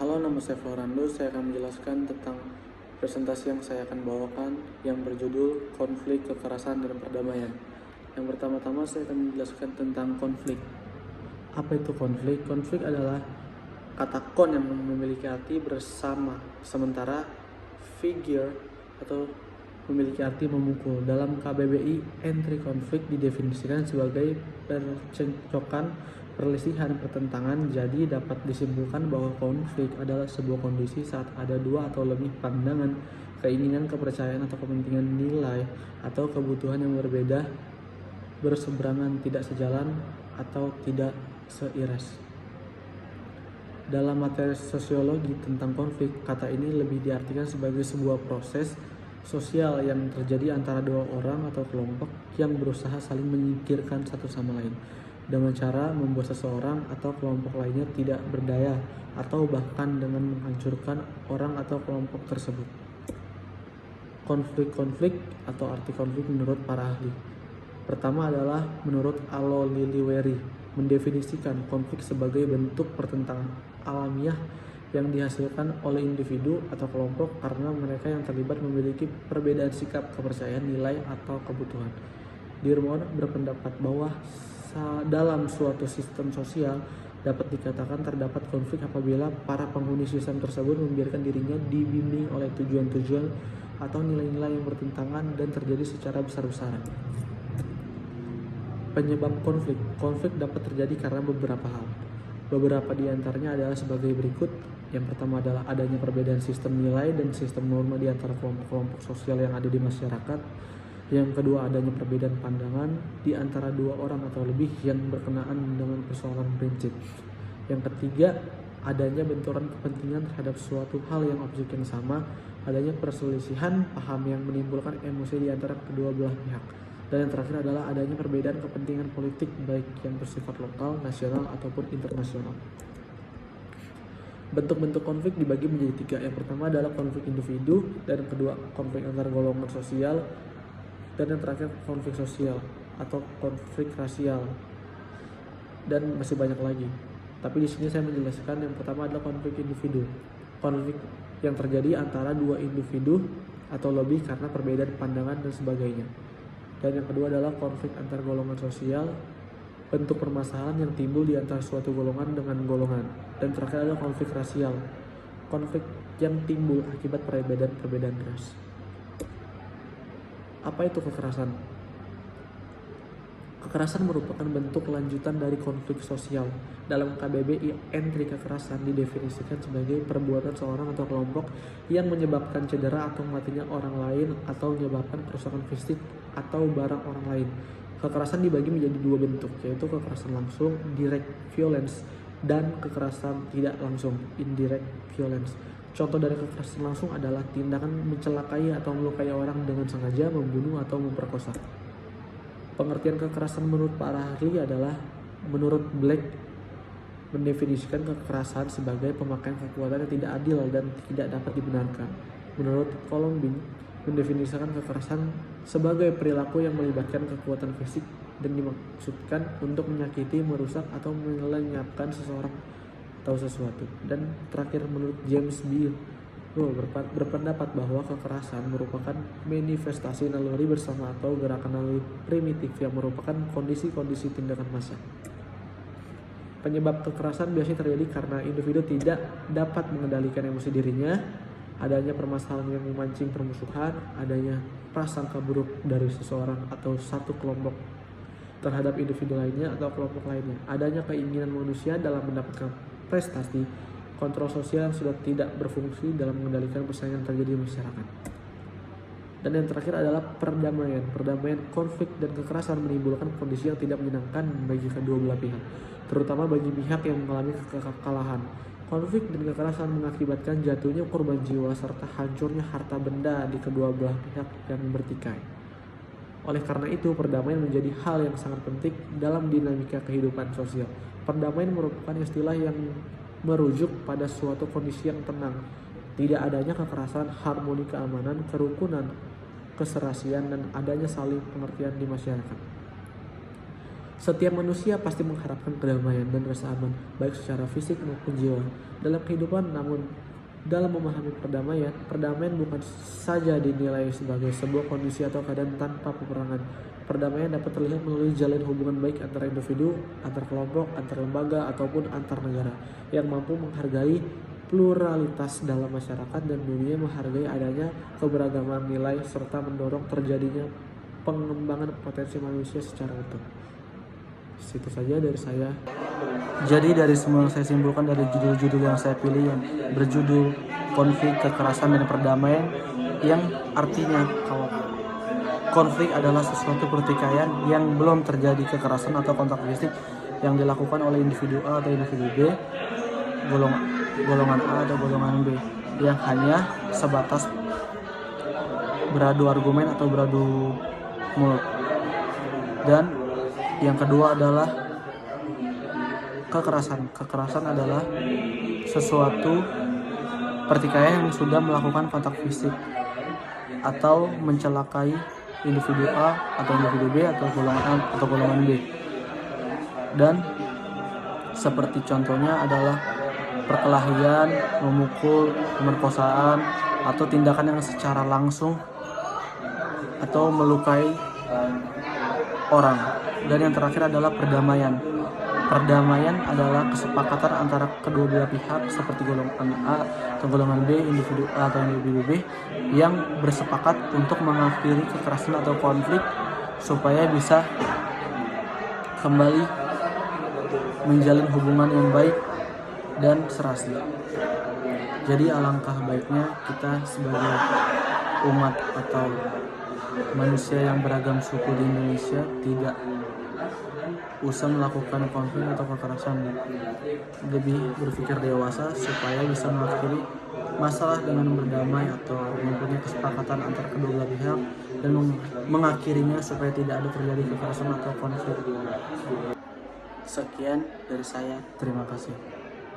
Halo, nama saya Florando. Saya akan menjelaskan tentang presentasi yang saya akan bawakan yang berjudul Konflik, Kekerasan, dan Perdamaian. Yang pertama-tama saya akan menjelaskan tentang konflik. Apa itu konflik? Konflik adalah kata kon yang memiliki arti bersama, sementara figure atau memiliki arti memukul. Dalam KBBI, entry konflik didefinisikan sebagai percekcokan, perselisihan, pertentangan. Jadi dapat disimpulkan bahwa konflik adalah sebuah kondisi saat ada dua atau lebih pandangan, keinginan, kepercayaan, atau kepentingan, nilai, atau kebutuhan yang berbeda, berseberangan, tidak sejalan, atau tidak seiras. Dalam materi sosiologi tentang konflik, kata ini lebih diartikan sebagai sebuah proses sosial yang terjadi antara dua orang atau kelompok yang berusaha saling menyingkirkan satu sama lain dengan cara membuat seseorang atau kelompok lainnya tidak berdaya atau bahkan dengan menghancurkan orang atau kelompok tersebut. Konflik atau arti konflik menurut para ahli. Pertama adalah menurut Alo Liliweri mendefinisikan konflik sebagai bentuk pertentangan alamiah yang dihasilkan oleh individu atau kelompok karena mereka yang terlibat memiliki perbedaan sikap, kepercayaan, nilai, atau kebutuhan. Dirmon berpendapat bahwa dalam suatu sistem sosial dapat dikatakan terdapat konflik apabila para penghuni sistem tersebut membiarkan dirinya dibimbing oleh tujuan-tujuan atau nilai-nilai yang bertentangan dan terjadi secara besar-besaran. Penyebab konflik dapat terjadi karena beberapa hal. Beberapa di antaranya adalah sebagai berikut. Yang pertama adalah adanya perbedaan sistem nilai dan sistem norma di antara kelompok-kelompok sosial yang ada di masyarakat. Yang kedua, adanya perbedaan pandangan di antara dua orang atau lebih yang berkenaan dengan persoalan prinsip. Yang ketiga, adanya benturan kepentingan terhadap suatu hal yang objek yang sama, adanya perselisihan paham yang menimbulkan emosi di antara kedua belah pihak. Dan yang terakhir adalah adanya perbedaan kepentingan politik baik yang bersifat lokal, nasional, ataupun internasional. Bentuk-bentuk konflik dibagi menjadi tiga. Yang pertama adalah konflik individu, dan yang kedua konflik antar golongan sosial, dan yang terakhir konflik sosial atau konflik rasial, dan masih banyak lagi. Tapi di sini saya menjelaskan yang pertama adalah konflik individu. Konflik yang terjadi antara dua individu atau lebih karena perbedaan pandangan dan sebagainya. Dan yang kedua adalah konflik antar golongan sosial, bentuk permasalahan yang timbul di antara suatu golongan dengan golongan. Dan terakhir adalah konflik rasial, konflik yang timbul akibat perbedaan ras. Apa itu kekerasan? Kekerasan merupakan bentuk lanjutan dari konflik sosial. Dalam KBBI, entry kekerasan didefinisikan sebagai perbuatan seorang atau kelompok yang menyebabkan cedera atau matinya orang lain atau menyebabkan kerusakan fisik atau barang orang lain. Kekerasan dibagi menjadi dua bentuk, yaitu kekerasan langsung, direct violence, dan kekerasan tidak langsung, indirect violence. Contoh dari kekerasan langsung adalah tindakan mencelakai atau melukai orang dengan sengaja, membunuh atau memperkosa. Pengertian kekerasan menurut para ahli adalah, menurut Black, mendefinisikan kekerasan sebagai pemakaian kekuatan yang tidak adil dan tidak dapat dibenarkan. Menurut Colombin, mendefinisikan kekerasan sebagai perilaku yang melibatkan kekuatan fisik dan dimaksudkan untuk menyakiti, merusak, atau melenyapkan seseorang atau sesuatu. Dan terakhir menurut James B. Rowe berpendapat bahwa kekerasan merupakan manifestasi naluri bersama atau gerakan naluri primitif yang merupakan kondisi-kondisi tindakan massa. Penyebab kekerasan biasanya terjadi karena individu tidak dapat mengendalikan emosi dirinya, adanya permasalahan yang memancing permusuhan, adanya prasangka buruk dari seseorang atau satu kelompok terhadap individu lainnya atau kelompok lainnya, adanya keinginan manusia dalam mendapatkan prestasi, kontrol sosial yang sudah tidak berfungsi dalam mengendalikan persaingan terjadi di masyarakat. Dan yang terakhir adalah perdamaian. Perdamaian konflik dan kekerasan menimbulkan kondisi yang tidak menyenangkan bagi kedua belah pihak, terutama bagi pihak yang mengalami kekalahan. Konflik dan kekerasan mengakibatkan jatuhnya korban jiwa serta hancurnya harta benda di kedua belah pihak yang bertikai. Oleh karena itu, perdamaian menjadi hal yang sangat penting dalam dinamika kehidupan sosial. Perdamaian merupakan istilah yang merujuk pada suatu kondisi yang tenang, tidak adanya kekerasan, harmoni keamanan, kerukunan, keserasian, dan adanya saling pengertian di masyarakat. Setiap manusia pasti mengharapkan kedamaian dan rasa aman, baik secara fisik maupun jiwa. Dalam kehidupan, namun dalam memahami perdamaian, perdamaian bukan saja dinilai sebagai sebuah kondisi atau keadaan tanpa peperangan. Perdamaian dapat terlihat melalui jalin hubungan baik antara individu, antar kelompok, antar lembaga, ataupun antar negara yang mampu menghargai pluralitas dalam masyarakat dan dunia, menghargai adanya keberagaman nilai serta mendorong terjadinya pengembangan potensi manusia secara utuh. Itu saja dari saya. Jadi dari semua yang saya simpulkan dari judul-judul yang saya pilih yang berjudul konflik, kekerasan, dan perdamaian, yang artinya kalau konflik adalah sesuatu pertikaian yang belum terjadi kekerasan atau kontak fisik yang dilakukan oleh individu A atau individu B, golongan A atau golongan B, yang hanya sebatas beradu argumen atau beradu mulut. Dan yang kedua adalah kekerasan. Kekerasan adalah sesuatu pertikaian yang sudah melakukan kontak fisik atau mencelakai individu A atau individu B atau golongan A atau golongan B. Dan seperti contohnya adalah perkelahian, memukul, pemerkosaan, atau tindakan yang secara langsung atau melukai orang. Dan yang terakhir adalah perdamaian. Perdamaian adalah kesepakatan antara kedua belah pihak seperti golongan A atau golongan B, individu A atau individu B, yang bersepakat untuk mengakhiri kekerasan atau konflik supaya bisa kembali menjalin hubungan yang baik dan serasi. Jadi alangkah baiknya kita sebagai umat atau manusia yang beragam suku di Indonesia tidak usah melakukan konflik atau kekerasan, lebih berpikir dewasa supaya bisa mengakhiri masalah dengan berdamai atau mempunyai kesepakatan antar kedua belah pihak dan mengakhirinya supaya tidak ada terjadi kekerasan atau konflik. Sekian dari saya, terima kasih.